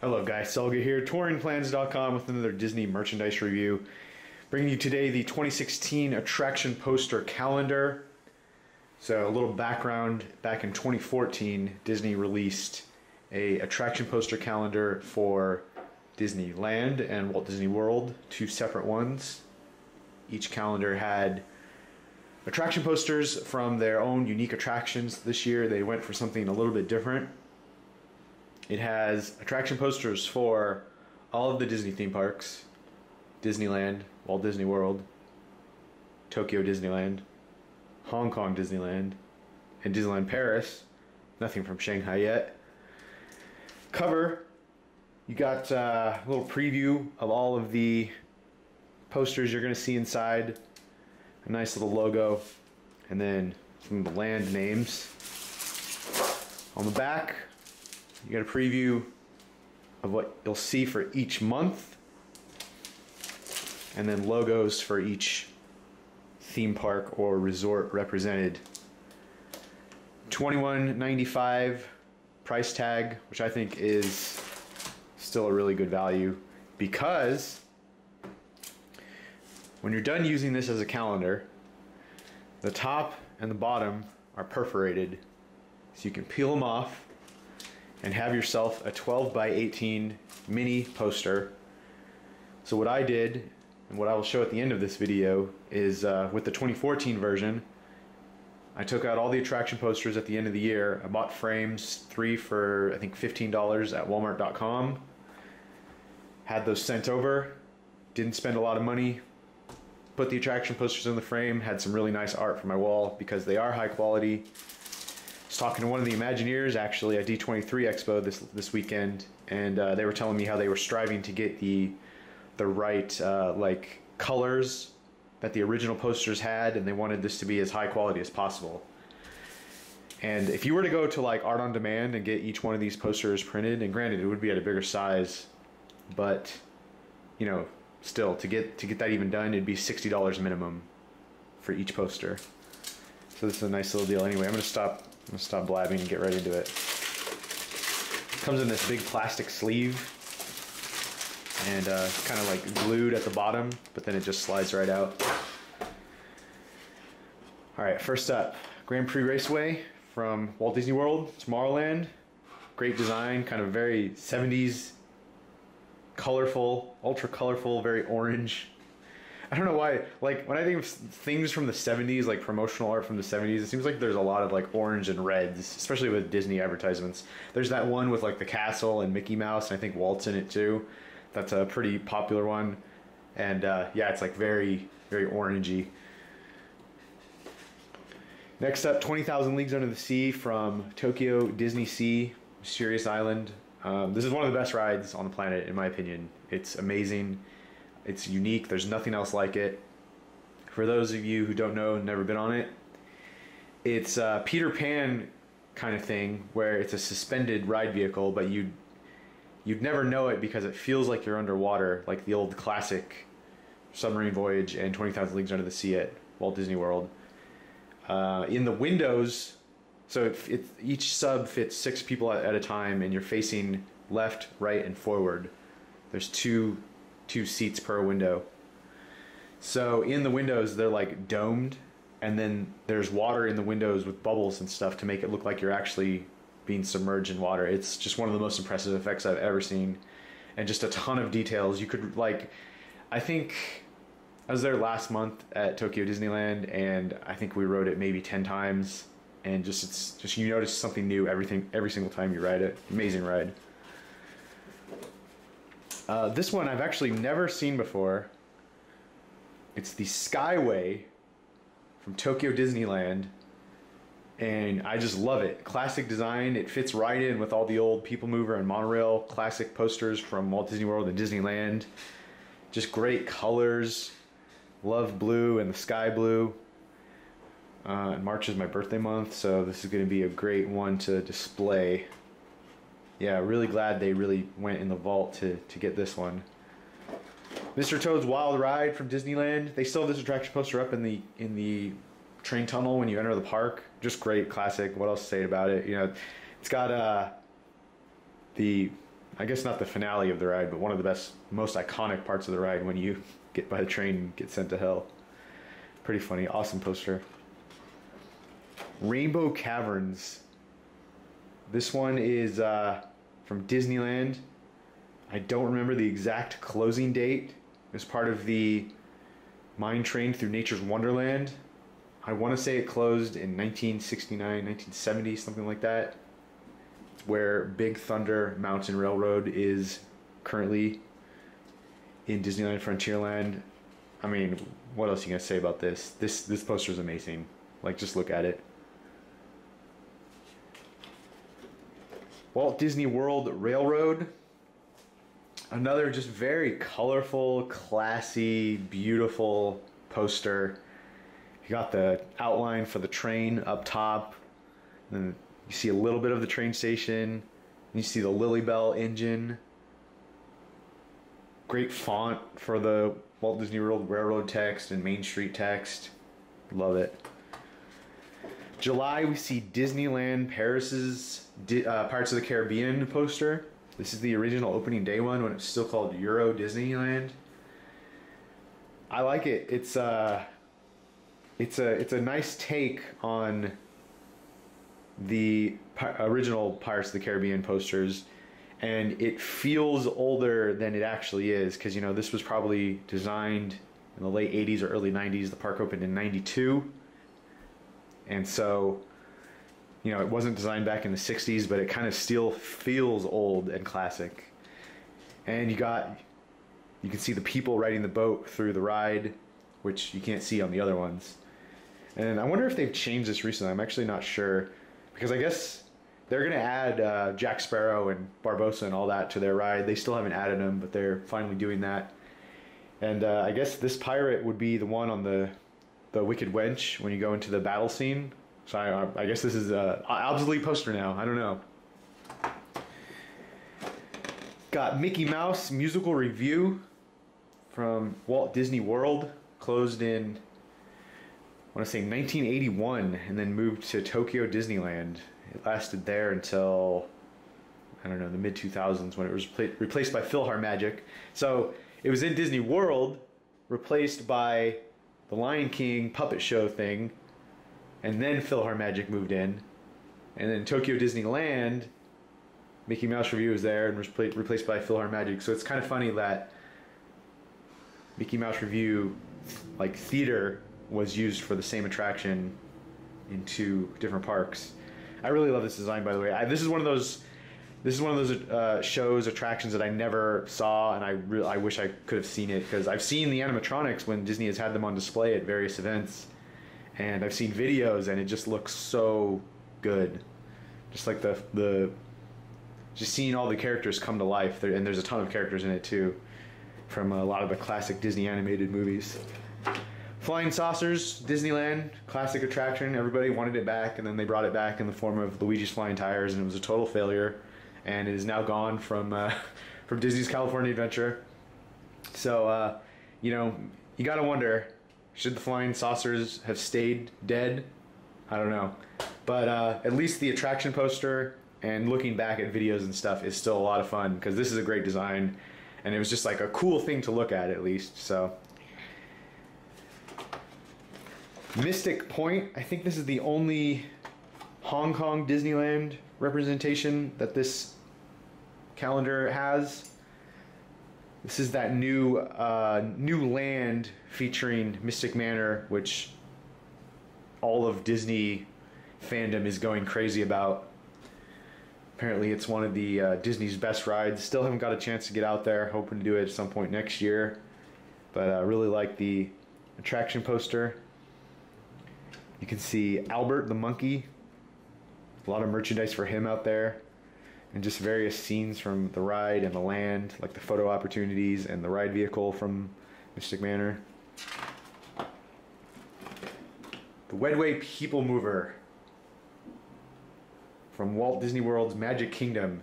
Hello guys, Selga here, touringplans.com with another Disney merchandise review. Bringing you today the 2016 attraction poster calendar. So a little background, back in 2014, Disney released a attraction poster calendar for Disneyland and Walt Disney World, two separate ones. Each calendar had attraction posters from their own unique attractions. This year they went for something a little bit different. It has attraction posters for all of the Disney theme parks, Disneyland, Walt Disney World, Tokyo Disneyland, Hong Kong Disneyland, and Disneyland Paris. Nothing from Shanghai yet. Cover, you got a little preview of all of the posters you're going to see inside. A nice little logo, and then some of the land names. On the back, you got a preview of what you'll see for each month, and then logos for each theme park or resort represented. $21.95 price tag, which I think is still a really good value, because when you're done using this as a calendar, the top and the bottom are perforated, so you can peel them off and have yourself a 12 by 18 mini poster. So what I did, and what I will show at the end of this video, is with the 2014 version, I took out all the attraction posters at the end of the year. I bought frames, 3 for I think $15 at walmart.com. Had those sent over, didn't spend a lot of money. Put the attraction posters in the frame, had some really nice art for my wall because they are high quality. I was talking to one of the Imagineers actually at D23 Expo this weekend, and they were telling me how they were striving to get the right like colors that the original posters had, and they wanted this to be as high quality as possible. And if you were to go to like Art on Demand and get each one of these posters printed, and granted it would be at a bigger size, but you know, still to get that even done, it'd be $60 minimum for each poster. So this is a nice little deal. Anyway, I'm gonna stop blabbing and get right into it. It comes in this big plastic sleeve, and kind of like glued at the bottom, but then it just slides right out. All right, first up, Grand Prix Raceway from Walt Disney World, Tomorrowland. Great design, kind of very 70s, colorful, ultra colorful, very orange. I don't know why, like when I think of things from the 70s, like promotional art from the 70s, it seems like there's a lot of like orange and reds, especially with Disney advertisements. There's that one with like the castle and Mickey Mouse, and I think Walt's in it too. That's a pretty popular one. And yeah, it's like very, very orangey. Next up, 20,000 Leagues Under the Sea from Tokyo Disneysea Sirius Island. This is one of the best rides on the planet, in my opinion. It's amazing. It's unique. There's nothing else like it. For those of you who don't know and never been on it, it's a Peter Pan kind of thing where it's a suspended ride vehicle, but you'd never know it because it feels like you're underwater, like the old classic Submarine Voyage and 20,000 Leagues Under the Sea at Walt Disney World. In the windows, so each sub fits 6 people at a time, and you're facing left, right, and forward. There's two seats per window. So in the windows, they're like domed, and then there's water in the windows with bubbles and stuff to make it look like you're actually being submerged in water. It's just one of the most impressive effects I've ever seen, and just a ton of details. You could like, I think I was there last month at Tokyo Disneyland, and I think we rode it maybe 10 times, and it's just you notice something new every single time you ride it. Amazing ride. This one I've actually never seen before. It's the Skyway from Tokyo Disneyland, and I just love it. Classic design. It fits right in with all the old People Mover and monorail classic posters from Walt Disney World and Disneyland. Just great colors. Love blue and the sky blue. And March is my birthday month, so this is going to be a great one to display. Yeah, really glad they really went in the vault to get this one. Mr. Toad's Wild Ride from Disneyland. They still have this attraction poster up in the train tunnel when you enter the park. Just great, classic. What else to say about it? You know, it's got the I guess not the finale of the ride, but one of the best, most iconic parts of the ride when you get by the train and get sent to hell. Pretty funny. Awesome poster. Rainbow Caverns. This one is from Disneyland. I don't remember the exact closing date. It was part of the Mine Train Through Nature's Wonderland. I want to say it closed in 1969, 1970, something like that. It's where Big Thunder Mountain Railroad is currently in Disneyland Frontierland. I mean, what else are you gonna say about this? This poster is amazing. Like, just look at it. Walt Disney World Railroad. Another just very colorful, classy, beautiful poster. You got the outline for the train up top. Then you see a little bit of the train station. You see the Lily Bell engine. Great font for the Walt Disney World Railroad text and Main Street text. Love it. July, we see Disneyland Paris's Pirates of the Caribbean poster. This is the original opening day one when it was still called Euro Disneyland. I like it. It's a nice take on the original Pirates of the Caribbean posters, and it feels older than it actually is, because, you know, this was probably designed in the late 80s or early 90s. The park opened in 92. And so, you know, it wasn't designed back in the 60s, but it kind of still feels old and classic. And you can see the people riding the boat through the ride, which you can't see on the other ones. And I wonder if they've changed this recently. I'm actually not sure, because I guess they're going to add Jack Sparrow and Barbossa and all that to their ride. They still haven't added them, but they're finally doing that. And I guess this pirate would be the one on the Wicked Wench when you go into the battle scene. So I guess this is an obsolete poster now. I don't know. Got Mickey Mouse musical review from Walt Disney World. Closed in, I want to say 1981, and then moved to Tokyo Disneyland. It lasted there until, I don't know, the mid-2000s, when it was replaced by PhilharMagic. So it was in Disney World, replaced by the Lion King puppet show thing, and then PhilharMagic moved in, and then Tokyo Disneyland, Mickey Mouse Review was there and was replaced by PhilharMagic. So it's kind of funny that Mickey Mouse Review, like, theater was used for the same attraction in two different parks. I really love this design, by the way. This is one of those shows, attractions that I never saw, and I wish I could have seen it, because I've seen the animatronics when Disney has had them on display at various events, and I've seen videos, and it just looks so good. Just like just seeing all the characters come to life, and there's a ton of characters in it too, from a lot of the classic Disney animated movies. Flying Saucers, Disneyland, classic attraction. Everybody wanted it back, and then they brought it back in the form of Luigi's Flying Tires, and it was a total failure. And it is now gone from Disney's California Adventure. So, you know, you gotta wonder, should the Flying Saucers have stayed dead? I don't know. But at least the attraction poster and looking back at videos and stuff is still a lot of fun, because this is a great design, and it was just like a cool thing to look at least. So, Mystic Point, I think this is the only Hong Kong Disneyland representation that this calendar has. This is that new land featuring Mystic Manor, which all of Disney fandom is going crazy about. Apparently it's one of the Disney's best rides. Still haven't got a chance to get out there. Hoping to do it at some point next year. But I really like the attraction poster. You can see Albert the monkey. A lot of merchandise for him out there. And just various scenes from the ride and the land, like the photo opportunities and the ride vehicle from Mystic Manor. The Wedway People Mover from Walt Disney World's Magic Kingdom.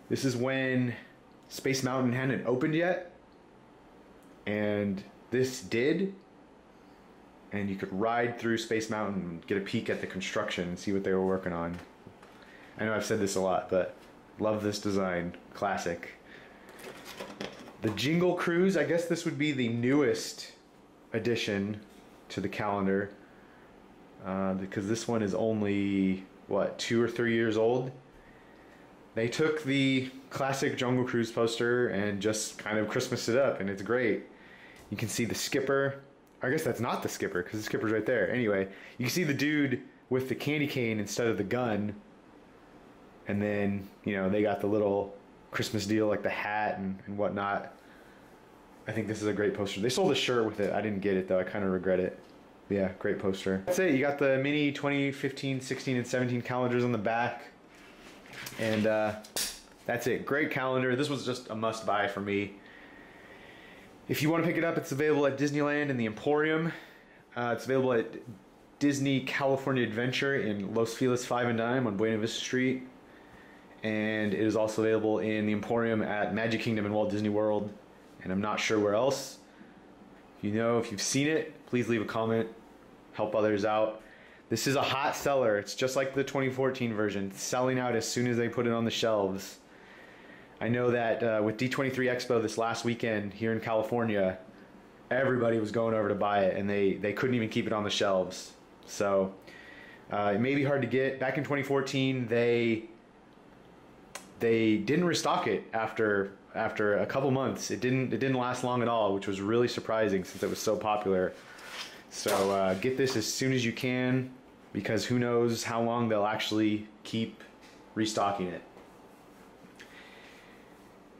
This is when Space Mountain hadn't opened yet, and this did. And you could ride through Space Mountain and get a peek at the construction and see what they were working on. I know I've said this a lot, but Love this design. Classic. The Jingle Cruise, I guess this would be the newest addition to the calendar, because this one is only, what, 2 or 3 years old. They took the classic Jungle Cruise poster and just kind of Christmased it up, and it's great. You can see the skipper. I guess that's not the skipper, because the skipper's right there. Anyway, you can see the dude with the candy cane instead of the gun. And then, you know, they got the little Christmas deal, like the hat and whatnot. I think this is a great poster. They sold a shirt with it. I didn't get it, though. I kind of regret it. Yeah, great poster. That's it. You got the mini 2015, 16, and 17 calendars on the back. And that's it. Great calendar. This was just a must-buy for me. If you want to pick it up, it's available at Disneyland in the Emporium. It's available at Disney California Adventure in Los Feliz 5 and Dime on Buena Vista Street. And it is also available in the Emporium at Magic Kingdom and Walt Disney World. And I'm not sure where else. If you know, if you've seen it, please leave a comment. Help others out. This is a hot seller. It's just like the 2014 version. It's selling out as soon as they put it on the shelves. I know that with D23 Expo this last weekend here in California, everybody was going over to buy it, and they couldn't even keep it on the shelves. So it may be hard to get. Back in 2014, they didn't restock it after a couple months. It didn't last long at all, which was really surprising since it was so popular. So get this as soon as you can, because who knows how long they'll actually keep restocking it.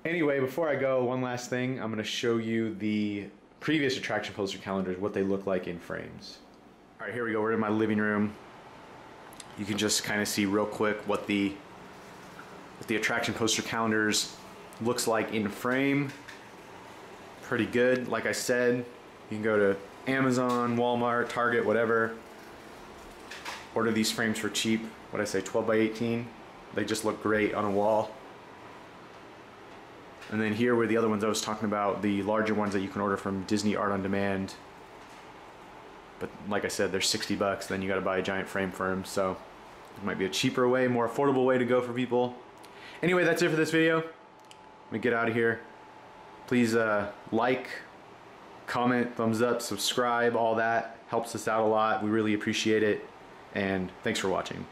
Anyway, before I go, one last thing. I'm going to show you the previous attraction poster calendars, what they look like in frames. All right, here we go. We're in my living room. You can just kind of see real quick what the attraction poster calendars looks like in frame. Pretty good. Like I said, you can go to Amazon, Walmart, Target, whatever. Order these frames for cheap. What I say, 12 by 18. They just look great on a wall. And then here were the other ones I was talking about, the larger ones that you can order from Disney Art on Demand. But like I said, they're 60 bucks, then you gotta buy a giant frame for them. So it might be a cheaper way, more affordable way to go for people. Anyway, that's it for this video. Let me get out of here. Please like, comment, thumbs up, subscribe, all that helps us out a lot. We really appreciate it. And thanks for watching.